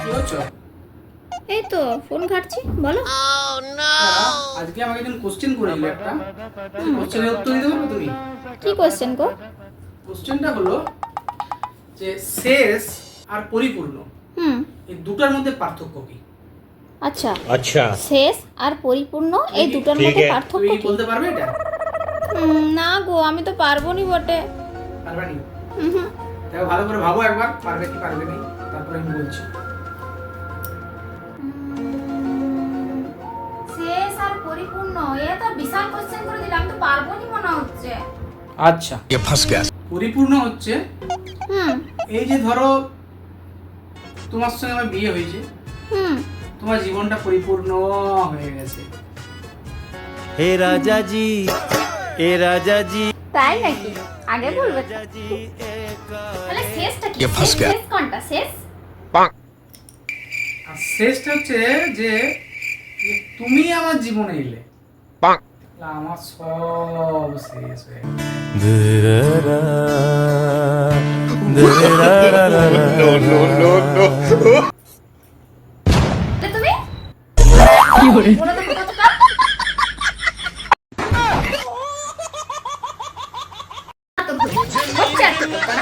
কি করছো? এই তো ফোন ঘাটছি, বলো। আজকে আমাকে একজন কোশ্চেন করেছিল একটা। কোশ্চেনের উত্তর দিতে পারবে তুমি? কি কোশ্চেন গো? কোশ্চেনটা হলো যে শেষ আর পরিপূর্ণ হুম। এই দুটার মধ্যে পার্থক্য কি? আচ্ছা, अच्छा শেষ আর পরিপূর্ণ এই দুটোর ঠিক মধ্যে আছে। পার্থক্য তুমি কি কি? বলতে পারবে এটা? না গো, আমি তো পারবো নি বটে। পারবে নি? হুম। দেখো ভালো করে ভাবো একবার, পারবে কি পারবে না, তারপরে আমি বলছি। শেষ আর পরিপূর্ণ, এ তো বিশাল কোশ্চেন করে দিলাম, আমি তো পারবো নি মনে হচ্ছে। আচ্ছা, ये फंस गया পরিপূর্ণ হচ্ছে হুম এই যে ধরো তোমার সঙ্গে আমার বিয়ে হয়েছে, হুম। তোমার জীবনটা পরিপূর্ণ হয়ে গেছে। हे राजा जी ए राजा जी তাই নাকি? আগে বলবে তো। তাহলে শেষটা কি? ये फंस गया। শেষ কোনটা? শেষ আর শেষটা হচ্ছে যে যে তুমি আমার জীবনে এলে, আমার সব শেষ হয়ে গেল। नो नो नो नो তাহলে তুমি কি বলে? বলো তো কতটা? হচ্ছে আর তো কতটা?